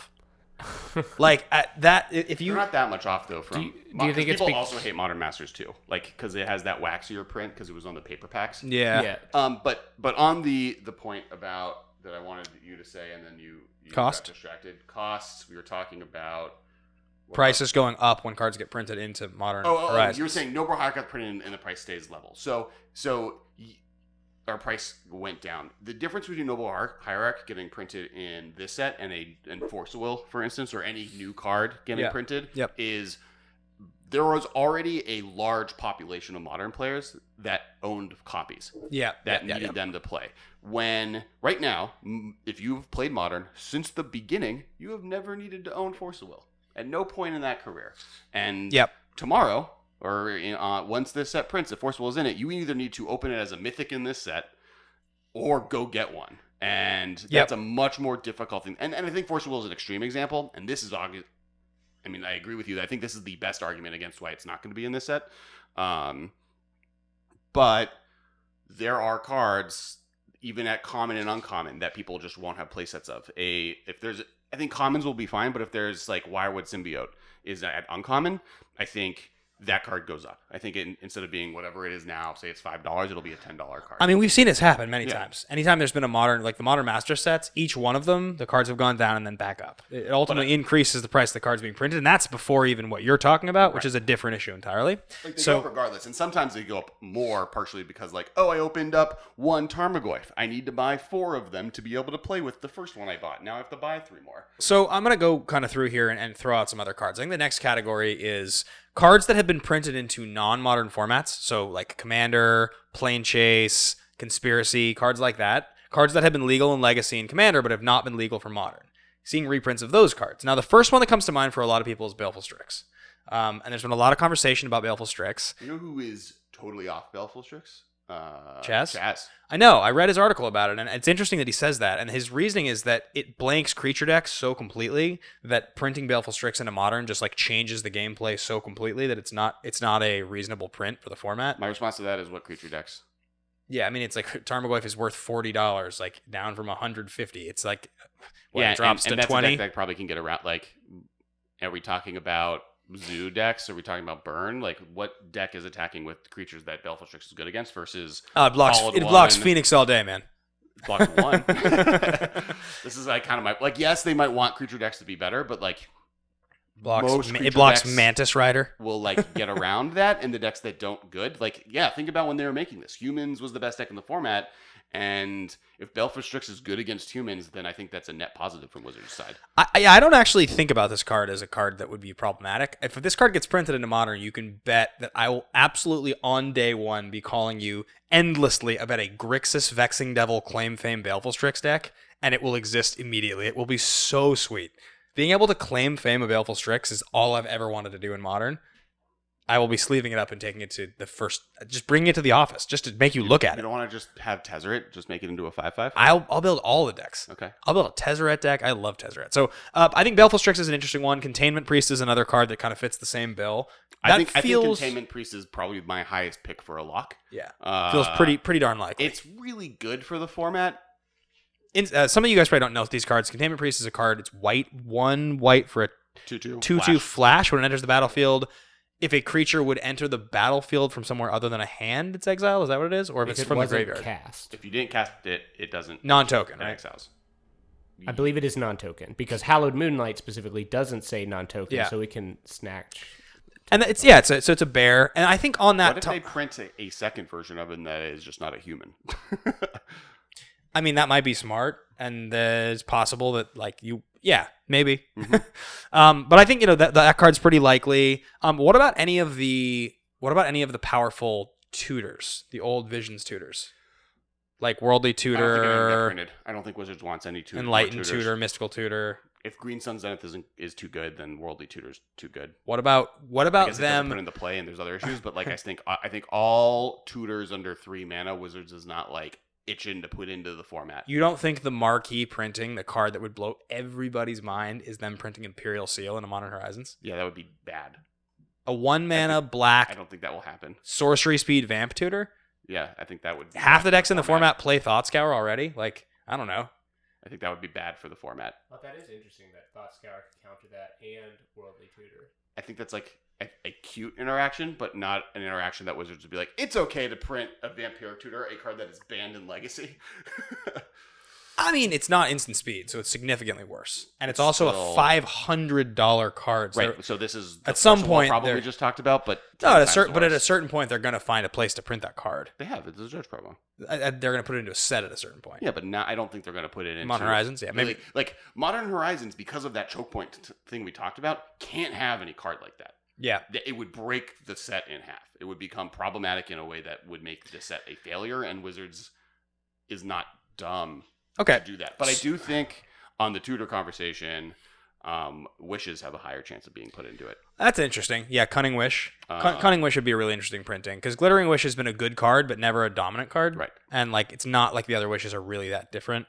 Like at that, if you You're not that much off though. From do you think it's people also hate Modern Masters too, like because it has that waxier print because it was on the paper packs. yeah. But on the point about that I wanted you to say, and then you Cost? got distracted. Costs. We were talking about Prices going up when cards get printed into Modern Horizons. You were saying Noble Hierarch got printed and the price stays level. So our price went down. The difference between Noble Hierarch getting printed in this set and Force of Will, for instance, or any new card getting printed is there was already a large population of Modern players that owned copies. That needed them to play. When right now, if you've played Modern since the beginning, you have never needed to own Force of Will at no point in that career. And tomorrow, or once this set prints, if Force of Will is in it, you either need to open it as a mythic in this set, or go get one. And that's a much more difficult thing. And I think Force of Will is an extreme example. And this is obvious. I mean, I agree with you. I think this is the best argument against why it's not going to be in this set. But there are cards, even at common and uncommon, that people just won't have playsets of. I think commons will be fine, but if there's like Wirewood Symbiote is at uncommon, I think that card goes up. I think instead of being whatever it is now, say it's $5, it'll be a $10 card. I mean, we've seen this happen many times. Anytime there's been a modern, like the Modern Master sets, each one of them, the cards have gone down and then back up. It ultimately increases the price of the cards being printed, and that's before even what you're talking about, which is a different issue entirely. Like they go up regardless, and sometimes they go up more partially because like, oh, I opened up one Tarmogoyf. I need to buy 4 of them to be able to play with the first one I bought. Now I have to buy 3 more. So I'm going to go kind of through here and throw out some other cards. I think the next category is cards that have been printed into non-modern formats, so like Commander, Plane Chase, Conspiracy, cards like that. Cards that have been legal in Legacy and Commander, but have not been legal for Modern. Seeing reprints of those cards. Now, the first one that comes to mind for a lot of people is Baleful Strix. And there's been a lot of conversation about Baleful Strix. You know who is totally off Baleful Strix? Chaz? I know. I read his article about it, and it's interesting that he says that. And his reasoning is that it blanks creature decks so completely that printing Baleful Strix into Modern just like changes the gameplay so completely that it's not a reasonable print for the format. My response to that is what creature decks? Yeah, I mean it's like Tarmogoyf is worth $40, like down from $150. It's like it drops and to that's $20. A deck that probably can get around. Like, are we talking about Zoo decks? Are we talking about Burn? Like, what deck is attacking with creatures that Baleful Strix is good against versus it blocks Phoenix all day, man. Blocks 1. This is like kind of my like. Yes, they might want creature decks to be better, but like it blocks Mantis Rider. Will like get around that, and the decks that don't good. Like, yeah, think about when they were making this. Humans was the best deck in the format. And if Baleful Strix is good against humans, then I think that's a net positive from Wizards' side. I don't actually think about this card as a card that would be problematic. If this card gets printed into Modern, you can bet that I will absolutely on day one be calling you endlessly about a Grixis Vexing Devil Claim Fame Baleful Strix deck, and it will exist immediately. It will be so sweet. Being able to claim fame of Baleful Strix is all I've ever wanted to do in Modern. I will be sleeving it up and taking it to the first. Just bringing it to the office, just to make you look at it. You don't want to just have Tezzeret, just make it into a 5/5. I'll build all the decks. Okay. I'll build a Tezzeret deck. I love Tezzeret. So I think Baleful Strix is an interesting one. Containment Priest is another card that kind of fits the same bill. I think Containment Priest is probably my highest pick for a lock. Yeah, feels pretty darn likely. It's really good for the format. Some of you guys probably don't know these cards. Containment Priest is a card. It's white, 1 white for a 2/2 flash. When it enters the battlefield. If a creature would enter the battlefield from somewhere other than a hand, it's exile. Is that what it is? Or if it's from the graveyard? Cast. If you didn't cast it, it doesn't. Non-token, right? Exiles. I believe it is non-token because Hallowed Moonlight specifically doesn't say non-token, so we can snatch. And it's a bear. And I think on that. What if they print a second version of it and that is just not a human? I mean, that might be smart, and it's possible that maybe. Mm-hmm. But I think that card's pretty likely. What about any of the powerful tutors, the old Visions tutors, like Worldly Tutor? I don't think Wizards wants any tutor. Enlightened Tutor, Mystical Tutor. If Green Sun Zenith is too good, then Worldly Tutor's too good. What about I guess them? It put into play, and there's other issues, but like I think all tutors under 3 mana, Wizards is not like itching to put into the format. You don't think the marquee printing, the card that would blow everybody's mind, is them printing Imperial Seal into Modern Horizons? Yeah, that would be bad. A 1 mana black. I don't think that will happen. Sorcery speed Vamp Tutor? Yeah, I think that would be half the decks in the format play Thought Scour already? Like, I don't know. I think that would be bad for the format. Well, that is interesting that Thought Scour can counter that and Worldly Tutor. I think that's like a cute interaction, but not an interaction that Wizards would be like, it's okay to print a Vampiric Tutor, a card that is banned in Legacy. I mean, it's not instant speed, so it's significantly worse, and it's also a $500 card. Right. So this is at some point problem we just talked about, but no, at a certain point, they're going to find a place to print that card. They have. It's a judge problem. They're going to put it into a set at a certain point. Yeah, but I don't think they're going to put it into Modern Horizons. Yeah, maybe like Modern Horizons, because of that choke point thing we talked about, can't have any card like that. Yeah, it would break the set in half. It would become problematic in a way that would make the set a failure, and Wizards is not dumb to do that. But I do think on the tutor conversation, wishes have a higher chance of being put into it. That's interesting. Yeah, Cunning Wish. Cunning Wish would be a really interesting printing, because Glittering Wish has been a good card, but never a dominant card. Right. And like it's not like the other wishes are really that different.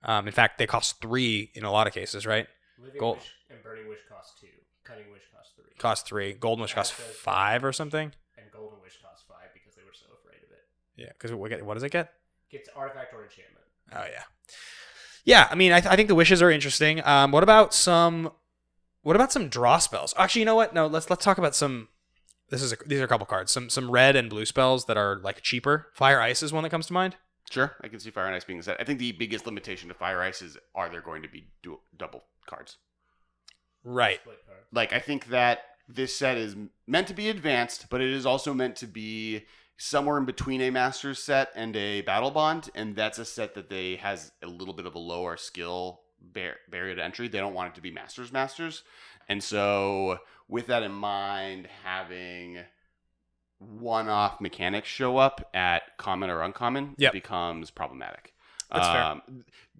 In fact, they cost 3 in a lot of cases, right? Living Wish and Burning Wish cost 2. Cunning Wish cost 3. Cost 3. Golden Wish cost 5 or something. And Golden Wish cost 5 because they were so afraid of it. Yeah, because what does it get? Gets artifact or enchantment. Oh yeah. Yeah, I mean, I think the wishes are interesting. What about some draw spells? Actually, you know what? No, let's talk about some. These are a couple cards. Some red and blue spells that are like cheaper. Fire Ice is one that comes to mind. Sure, I can see Fire and Ice being set. I think the biggest limitation to Fire Ice is, are there going to be double cards? Right. Like, I think that this set is meant to be advanced, but it is also meant to be somewhere in between a Masters set and a Battle Bond, and that's a set that has a little bit of a lower skill barrier to entry. They don't want it to be Masters. And so, with that in mind, having one-off mechanics show up at common or uncommon becomes problematic. That's fair.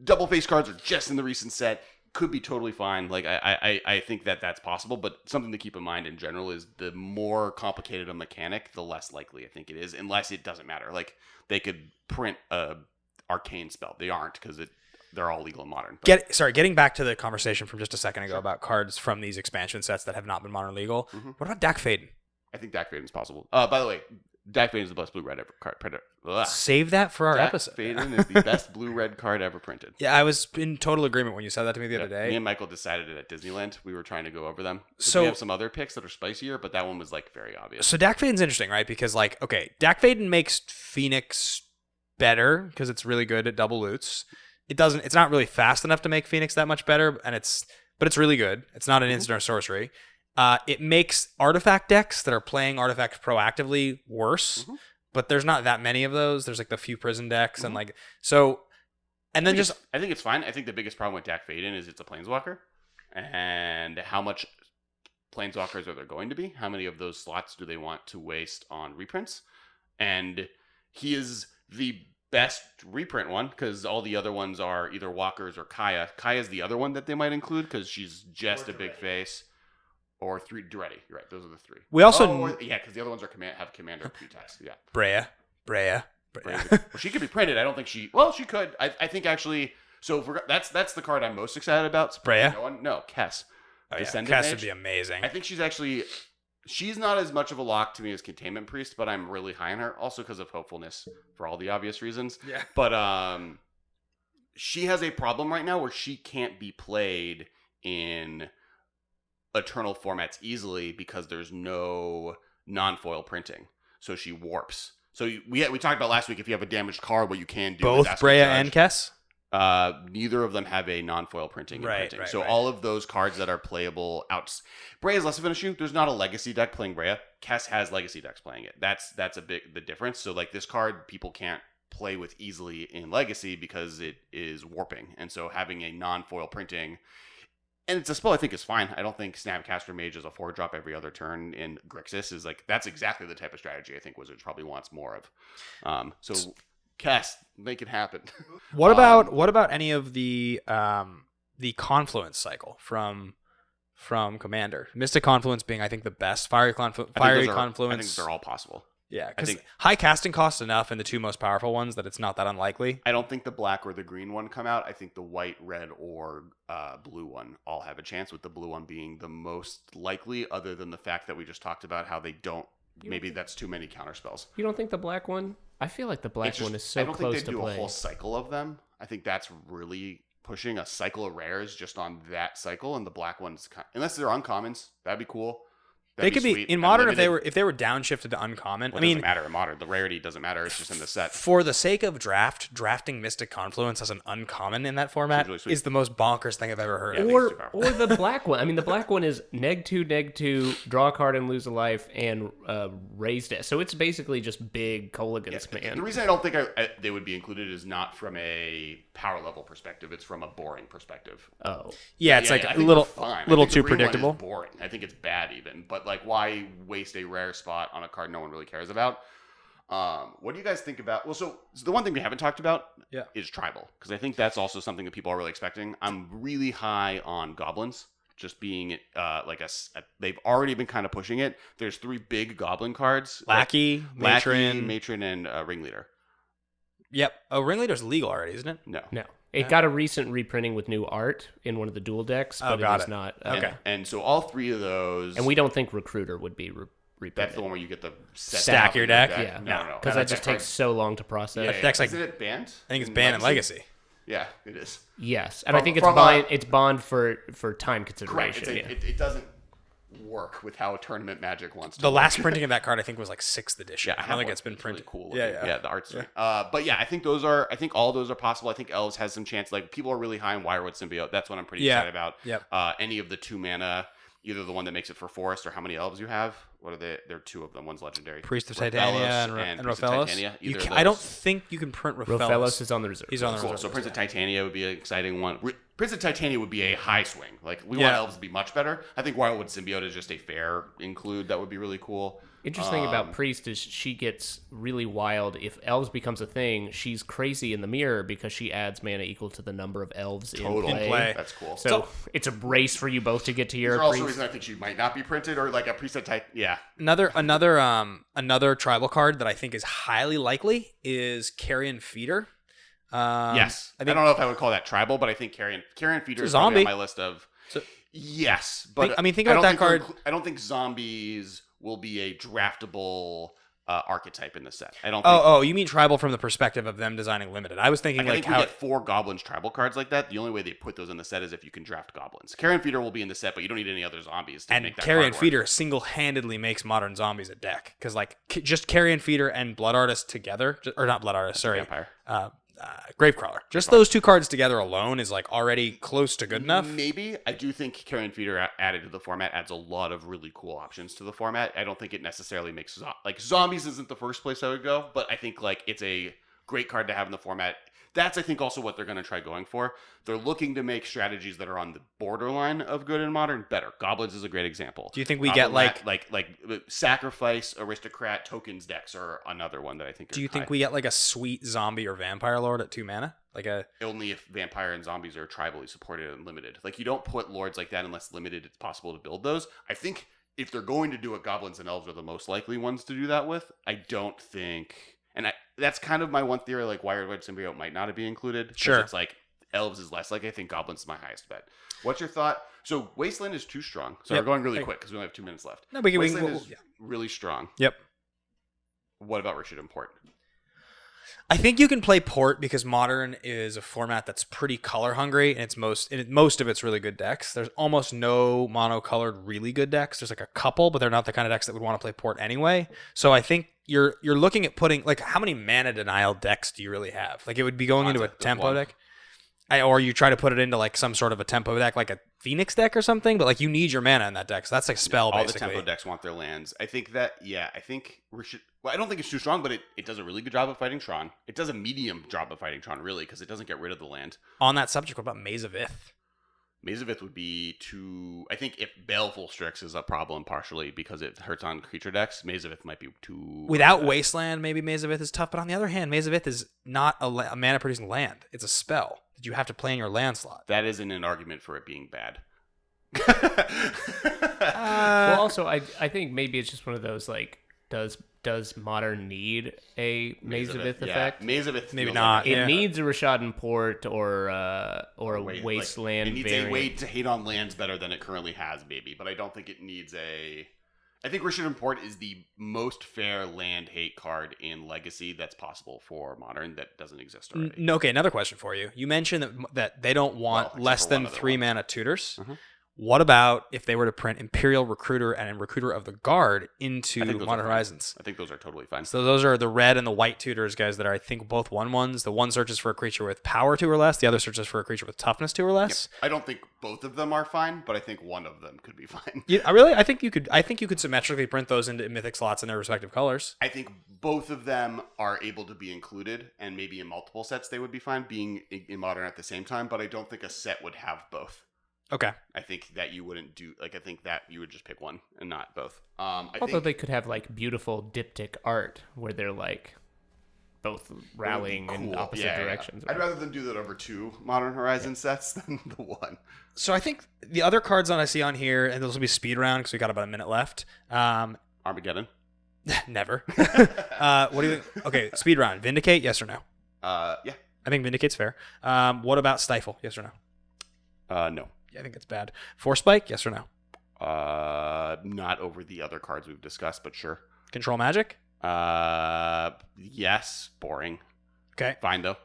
Double face cards are just in the recent set. Could be totally fine. Like I think that's possible, but something to keep in mind in general is the more complicated a mechanic, the less likely I think it is, unless it doesn't matter. Like they could print a arcane spell. They aren't, because they're all legal and modern. Getting back to the conversation from just a second ago about cards from these expansion sets that have not been modern legal. Mm-hmm. What about Dak Faden? I think Dak Faden is possible. By the way, Dak Faden is the best blue-red ever card. Save that for our episode. Dak Faden is the best blue-red card ever printed. Yeah, I was in total agreement when you said that to me the other day. Me and Michael decided it at Disneyland. We were trying to go over them. So we have some other picks that are spicier, but that one was like very obvious. So Dak Faden's interesting, right? Because Dak Faden makes Phoenix better because it's really good at double loots. It's not really fast enough to make Phoenix that much better, but it's really good. It's not an instant or sorcery. It makes artifact decks that are playing artifacts proactively worse, but there's not that many of those. There's like the few prison decks and like so, and then I think it's fine. I think the biggest problem with Dak Faden is it's a planeswalker, and how much planeswalkers are there going to be? How many of those slots do they want to waste on reprints? And he is the best reprint one, because all the other ones are either walkers or Kaya. Kaya's the other one that they might include because she's just a big face. Or 3 Duretti. You're right. Those are the 3. We also because the other ones are have commander pretext. Yeah. Brea. Well, she could be printed. I don't think she. Well, she could. I think actually. So that's the card I'm most excited about. Brea. No, Kess. Kess would be amazing. I think she's not as much of a lock to me as Containment Priest, but I'm really high on her. Also because of hopefulness, for all the obvious reasons. Yeah. But she has a problem right now where she can't be played in Eternal formats easily because there's no non-foil printing, so she warps. So we talked about last week, if you have a damaged card, what you can do. Both Brea and Kess? Neither of them have a non-foil printing. Right. So all of those cards that are playable out. Brea is less of an issue. There's not a legacy deck playing Brea. Kess has legacy decks playing it. That's the difference. So like this card, people can't play with easily in legacy because it is warping, and so having a non-foil printing. And it's a spell I think is fine. I don't think Snapcaster Mage is a 4-drop every other turn in Grixis is like, that's exactly the type of strategy I think Wizards probably wants more of. So Cast, make it happen. What about any of the Confluence cycle from Commander? Mystic Confluence being I think the best. Fiery Confluence. I think they're all possible. Yeah, because high casting cost enough in the 2 most powerful ones that it's not that unlikely. I don't think the black or the green one come out. I think the white, red, or blue one all have a chance, with the blue one being the most likely, other than the fact that we just talked about how they don't. Maybe that's too many counterspells. You don't think the black one? I feel like the black one is so close to play. I don't think they do a whole cycle of them. I think that's really pushing a cycle of rares just on that cycle, and the black ones, unless they're uncommons, that'd be cool. They could be sweet. in Modern Unlimited. if they were downshifted to uncommon. Well, I mean, it doesn't matter in Modern. The rarity doesn't matter. It's just in the set. for the sake of drafting Mystic Confluence as an uncommon in that format really sweet. is the most bonkers thing I've ever heard. Yeah, I of. think it's too powerful. Or the black one. I mean, the black one is -2, draw a card and lose a life, and raised it. So it's basically just big Colligans, man. The reason I don't think they would be included is not from a power level perspective. It's from a boring perspective. Oh. Yeah, it's I like a think little they're fine. I little think the too green one is predictable. boring. I think it's bad even. But like, why waste a rare spot on a card no one really cares about? What do you guys think about? Well, so the one thing we haven't talked about is tribal, because I think that's also something that people are really expecting. I'm really high on goblins. Just being like they've already been kind of pushing it. There's 3 big goblin cards: Lackey, Matron. Matron, and Ringleader. Yep. Oh, Ringleader's legal already, isn't it? No. It got a recent reprinting with new art in one of the dual decks, but got it is it. not. Okay. And so all 3 of those. And we don't think Recruiter would be reprinted. That's the one where you get the Stack your deck? Yeah. No. Because that just takes so long to process. Yeah, deck's like- isn't it banned? I think it's banned in Legacy. Yeah, it is. Yes, and I think From it's bond for time Correct. consideration. It doesn't work with how Tournament Magic wants to. The work. last printing of that card, I think, was like 6th edition. Yeah, I don't think one. it's been really printed. cool. Yeah, looking. yeah. The art's sweet. But yeah, I think all those are possible. I think Elves has some chance. Like, people are really high on Wirewood Symbiote. That's what I'm pretty excited about. Yep. Any of the 2 mana, either the one that makes it for Forest or how many Elves you have. What are they? There are 2 of them. One's legendary. Priest of Rathalos Titania and Priest of Rofellos. Titania. Either of I don't those. think you can print Rofellos Rofellos. is on the reserve. He's on the Cool. reserve. So Prince of Titania would be an exciting one. Prince of Titania would be a high swing. Like, we want Yeah. Elves to be much better. I think Wirewood Symbiote is just a fair include. That would be really cool. Interesting about Priest is she gets really wild. If Elves becomes a thing, she's crazy in the mirror because she adds mana equal to the number of Elves in play. That's cool. So it's a race for you both to get to your There's also Priest. reason I think she might not be printed, or like a Priest of Titan. Yeah. Another tribal card that I think is highly likely is Carrion Feeder. Yes. I don't know if I would call that tribal, but I think Carrion Feeder It's is a probably on zombie. my list of. So- Yes, but think about that card. I don't think zombies will be a draftable archetype in the set. I don't. Oh, you mean tribal from the perspective of them designing limited? I was thinking I think we how. get 4 goblins tribal cards like that. The only way they put those in the set is if you can draft goblins. Carrion Feeder will be in the set, but you don't need any other zombies to And make that Carrion card work. Feeder single-handedly makes Modern Zombies a deck because just Carrion Feeder and Blood Artist together, or not Blood Artist, sorry, Vampire. Gravecrawler. Just those 2 cards together alone is like already close to good enough. Maybe. I do think Carrion Feeder added to the format adds a lot of really cool options to the format. I don't think it necessarily makes zombies isn't the first place I would go, but I think like it's a great card to have in the format. That's, I think, also what they're going to try going for. They're looking to make strategies that are on the borderline of good and modern better. Goblins is a great example. Do you think we get like sacrifice, aristocrat, tokens decks are another one that I think. Do you think we get like a sweet zombie or vampire lord at 2 mana? Only if vampire and zombies are tribally supported and limited. Like, you don't put lords like that unless limited. It's possible to build those. I think if they're going to do it, goblins and elves are the most likely ones to do that with. I don't think. And that's kind of my one theory, like Wirewood Symbiote might not be included. Sure. It's like elves is less likely. I think goblins is my highest bet. What's your thought? So Wasteland is too strong. So Yep. we're going really quick because we only have 2 minutes left. No, we can Wasteland is yeah. really strong. Yep. What about Richard and Port? I think you can play Port because Modern is a format that's pretty color hungry, and most of it's really good decks. There's almost no monocolored really good decks. There's like a couple, but they're not the kind of decks that would want to play Port anyway. So I think you're looking at putting like how many mana denial decks do you really have? Like it would be going into a tempo one. deck. Or you try to put it into like some sort of a tempo deck, like a Phoenix deck or something, but like you need your mana in that deck. So that's like spell All basically. the tempo decks want their lands. I think that, I think I don't think it's too strong, but it does a really good job of fighting Tron. It does a medium job of fighting Tron, really, because it doesn't get rid of the land. On that subject, what about Maze of Ith? Maze of Ith would be too. I think if Baleful Strix is a problem partially because it hurts on creature decks, Maze of Ith might be too. Without Wasteland, maybe Maze of Ith is tough, but on the other hand, Maze of Ith is not a mana producing land. It's a spell that you have to play in your land slot. That isn't an argument for it being bad. Well, also, I think maybe it's just one of those like, does Modern need a Maze of Ith effect? Maze of Ith, Maybe feels not. Like It needs a Rashad and Port or a Wasteland it needs variant. a way to hate on lands better than it currently has, maybe. But I don't think it needs a. I think Rashad and Port is the most fair land hate card in Legacy that's possible for Modern that doesn't exist already. Okay, another question for you. You mentioned that they don't want Well, except less for than one other 3 one. mana tutors. Mhm. What about if they were to print Imperial Recruiter and Recruiter of the Guard into Modern Horizons? I think those are totally fine. So those are the red and the white tutors, guys, that are, I think, both 1/1s. The one searches for a creature with power 2 or less. The other searches for a creature with toughness 2 or less. Yep. I don't think both of them are fine, but I think one of them could be fine. Yeah, I think you could symmetrically print those into mythic slots in their respective colors. I think both of them are able to be included, and maybe in multiple sets they would be fine being in Modern at the same time, but I don't think a set would have both. Okay. I think that you wouldn't do, I think that you would just pick one and not both. Although they could have like beautiful diptych art where they're like both rallying in opposite directions. I'd rather them do that over 2 Modern Horizon sets than the one. So I think the other cards that I see on here, and this will be speed round because we got about a minute left. Armageddon? Never. What do you think? Okay, speed round. Vindicate, yes or no? Yeah. I think Vindicate's fair. What about Stifle, yes or no? No. Yeah, I think it's bad. Force Spike, yes or no? Not over the other cards we've discussed, but sure. Control Magic? Yes. Boring. Okay. Fine though.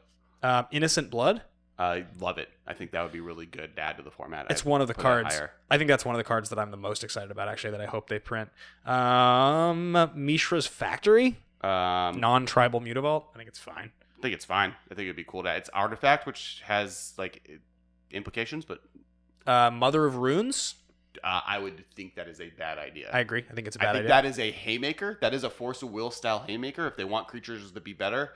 Innocent Blood? I love it. I think that would be really good to add to the format. It's one of the cards. I think that's one of the cards that I'm the most excited about, actually, that I hope they print. Mishra's Factory? Non-tribal Mutavault? I think it's fine. I think it's fine. I think it'd be cool to add. It's Artifact, which has like implications, but Mother of Runes? I would think that is a bad idea. I agree. I think it's a bad idea. That is a haymaker. That is a Force of Will style haymaker. If they want creatures to be better,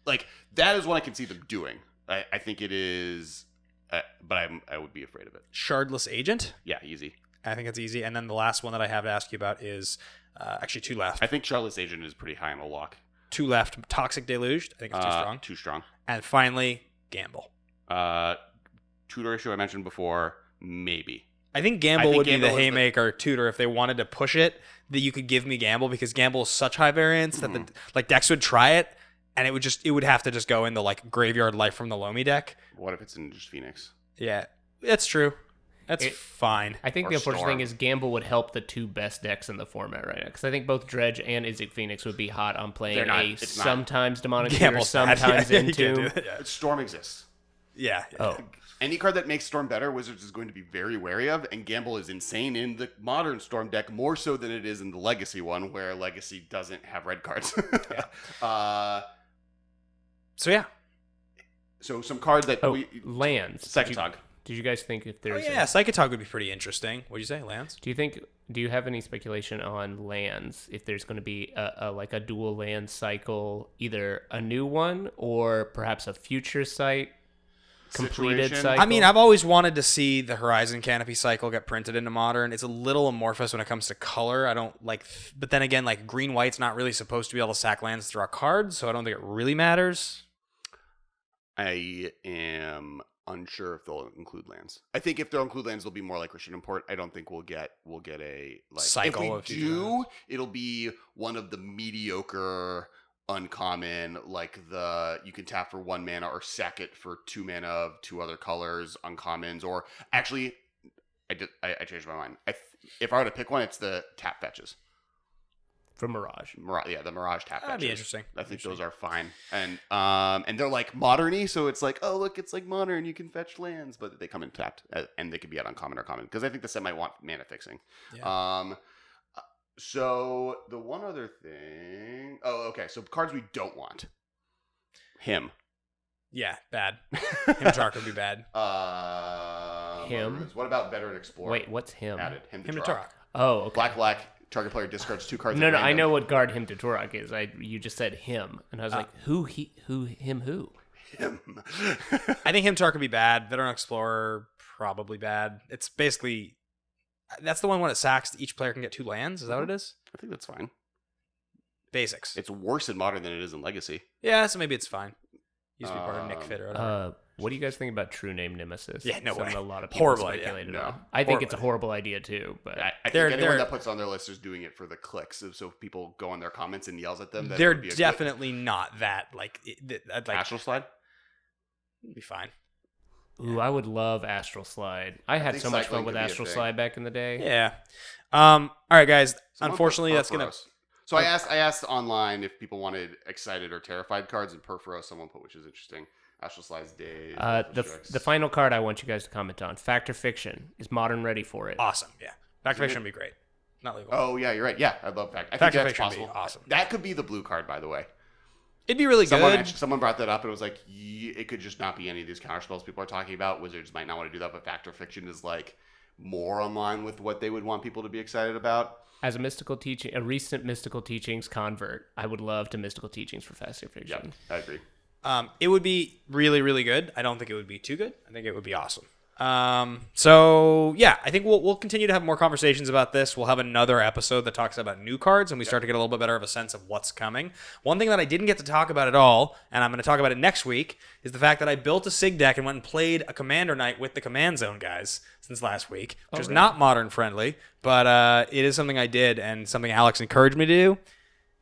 like that is what I can see them doing. I think it is, but I would be afraid of it. Shardless Agent? Yeah, easy. I think it's easy. And then the last one that I have to ask you about is actually 2 left. I think Shardless Agent is pretty high on the lock. 2 left. Toxic Deluged. I think it's too strong. Too strong. And finally, Gamble. Tutor issue I mentioned before, maybe. I think Gamble would be the haymaker tutor if they wanted to push it, that you could give me Gamble, because Gamble is such high variance that decks would try it, and it would have to just go in the like Graveyard Life from the Lomi deck. What if it's in just Phoenix? Yeah, that's true. That's fine. I think Or the unfortunate Storm. thing is Gamble would help the 2 best decks in the format right now, because I think both Dredge and Izzet Phoenix would be hot on playing it's not. sometimes Demonic Tutor, Gamble's bad. sometimes Yeah, you can't do Entomb. that, yeah. Storm exists. Yeah. Oh, Any card that makes Storm better, Wizards is going to be very wary of, and Gamble is insane in the modern Storm deck, more so than it is in the Legacy one, where Legacy doesn't have red cards. So yeah. So some cards that lands. Psychotog. Did you guys think if there's Psychotog would be pretty interesting. What'd you say, Lance? Do you have any speculation on lands, if there's going to be a dual land cycle, either a new one or perhaps a future site completed Situation. cycle? I mean, I've always wanted to see the Horizon Canopy cycle get printed into Modern. It's a little amorphous when it comes to color. I don't like, but then again, like green-white's not really supposed to be able to sack lands through our cards, so I don't think it really matters. I am unsure if they'll include lands. I think if they'll include lands, they'll be more like Rashid Import. I don't think we'll get a like cycle. If we do, it'll be one of the mediocre uncommon, like you can tap for 1 mana or sack it for 2 mana of 2 other colors uncommons, or actually I changed my mind. If I were to pick one, it's the tap fetches from Mirage. The Mirage tap That'd fetches. be interesting. I think those are fine, and they're like modern-y, so it's like, oh look, it's like modern, you can fetch lands, but they come in tapped, and they could be at uncommon or common, because I think the set might want mana fixing. Yeah. So the one other thing, so cards we don't want. Him. Yeah, bad. Himtark would be bad. Him? What about Veteran Explorer? Wait, what's him? Added. Him to Him to Turok. Turok. Oh, okay. Black. Target player discards 2 cards. No, at I random. know what guard him to Turok is. You just said him, and I was like, who? Him. I think Himtark would be bad. Veteran Explorer, probably bad. It's basically, that's the one when it sacks, each player can get 2 lands. Is that what it is? I think that's fine. Basics. It's worse in Modern than it is in Legacy. Yeah, so maybe it's fine. Used to be part of Nick Fit or whatever. What do you guys think about True Name Nemesis? Yeah, no way. A lot of people Horrible idea. speculated No. on. I think Horrible it's a horrible idea too, but I think anyone that puts on their list is doing it for the clicks. So if people go on their comments and yells at them, that They're would be a definitely not that. Like Astral Slide. It'd be fine. Ooh, I would love Astral Slide. I had think so much cycling fun with could be a Astral thing. Slide back in the day. Yeah. All right, guys. Someone Unfortunately, put that's gonna. Perforos. So I asked online if people wanted excited or terrified cards, and Perforos someone put, which is interesting. Astralized Days. The final card I want you guys to comment on. Fact or fiction? Is Modern ready for it? Awesome. Yeah. Fact or fiction would be great. Not legal. Oh, yeah, you're right. Yeah, I love Fact. I Fact or think that's fiction would be possible. awesome. That could be the blue card, by the way. It'd be really good. Someone brought that up and it was like, it could just not be any of these counterspells people are talking about. Wizards might not want to do that, but Fact or Fiction is like more in line with what they would want people to be excited about. As a recent mystical teachings convert, I would love to mystical teachings for Fact or Fiction. Yep, I agree. It would be really, really good. I don't think it would be too good. I think it would be awesome. So yeah, I think we'll continue to have more conversations about this. We'll have another episode that talks about new cards, and we start to get a little bit better of a sense of what's coming. One thing that I didn't get to talk about at all, and I'm going to talk about it next week, is the fact that I built a SIG deck and went and played a Commander Night with the Command Zone guys since last week, which is not modern friendly, but it is something I did and something Alex encouraged me to do,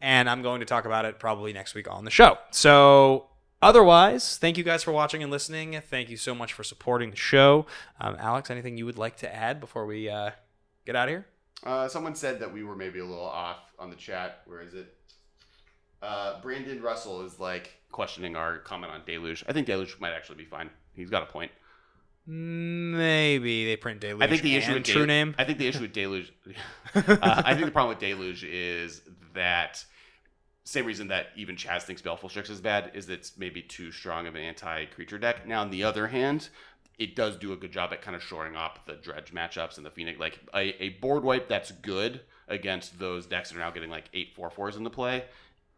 and I'm going to talk about it probably next week on the show. So otherwise, thank you guys for watching and listening. Thank you so much for supporting the show. Alex, anything you would like to add before we get out of here? Someone said that we were maybe a little off on the chat. Where is it? Brandon Russell is like questioning our comment on Deluge. I think Deluge might actually be fine. He's got a point. Maybe they print Deluge. I think the issue with True Name. I think the issue with Deluge. I think the problem with Deluge is that same reason that even Chaz thinks Baleful Strix is bad is that it's maybe too strong of an anti-creature deck. Now, on the other hand, it does do a good job at kind of shoring up the Dredge matchups and the Phoenix. Like a board wipe that's good against those decks that are now getting like 8/4/4s into play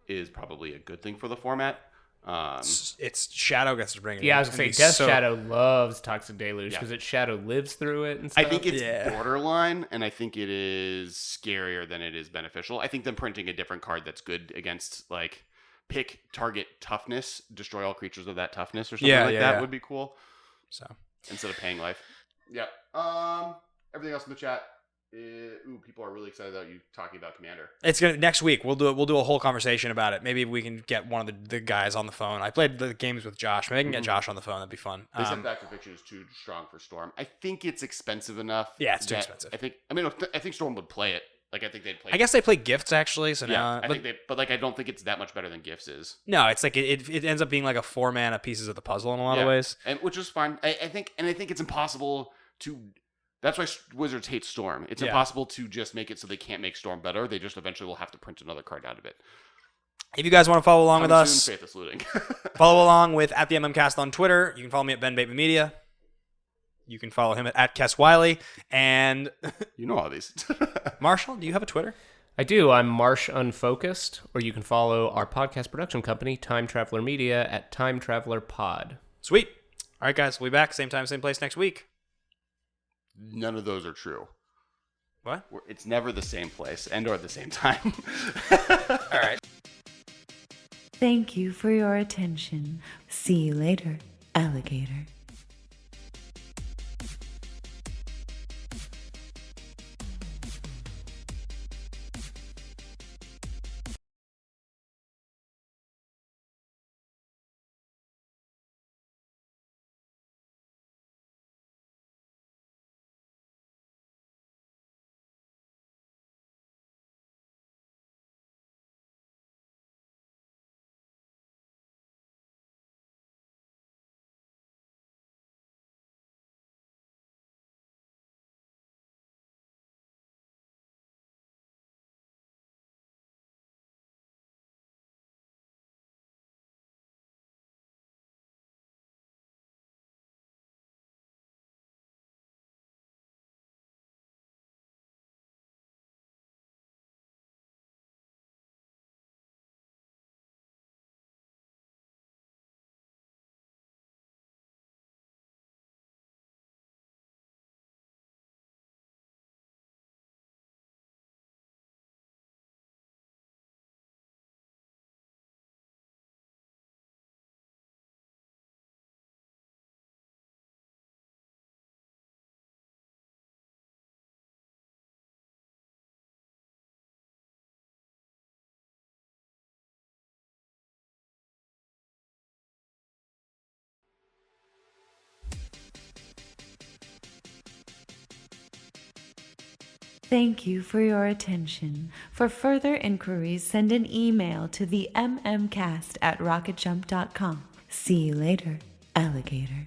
is probably a good thing for the format. It's Shadow gets to bring it. Yeah, in. I was going to say, Death Shadow loves Toxic Deluge because its Shadow lives through it and stuff. I think it's borderline, and I think it is scarier than it is beneficial. I think them printing a different card that's good against, like, pick target toughness, destroy all creatures of that toughness or something that would be cool. So instead of paying life. Yeah. Everything else in the chat. People are really excited about you talking about Commander. It's gonna next week. We'll do a whole conversation about it. Maybe we can get one of the guys on the phone. I played the games with Josh. Maybe I can get Josh on the phone. That'd be fun. They said Fact or Fiction is too strong for Storm. I think it's expensive enough. Yeah, it's too expensive. I think Storm would play it. Like I think they'd play. I guess they play Gifts actually. So yeah, now, I don't think it's that much better than Gifts is. No, it's like it ends up being like a 4-mana pieces of the puzzle in a lot of ways, and which is fine. I think it's impossible to. That's why Wizards hate Storm. It's impossible to just make it so they can't make Storm better. They just eventually will have to print another card out of it. If you guys want to follow along with us, soon, Faithless Looting. follow along with @TheMMCast on Twitter. You can follow me at Ben Bateman Media. You can follow him at Kess Wiley. And you know all these. Marshall, do you have a Twitter? I do. I'm Marsh Unfocused, or you can follow our podcast production company, Time Traveler Media, at Time Traveler Pod. Sweet. All right, guys. We'll be back same time, same place next week. None of those are true. What? It's never the same place and or at the same time. All right. Thank you for your attention. See you later, alligator. Thank you for your attention. For further inquiries, send an email to the mmcast@rocketjump.com. See you later, alligator.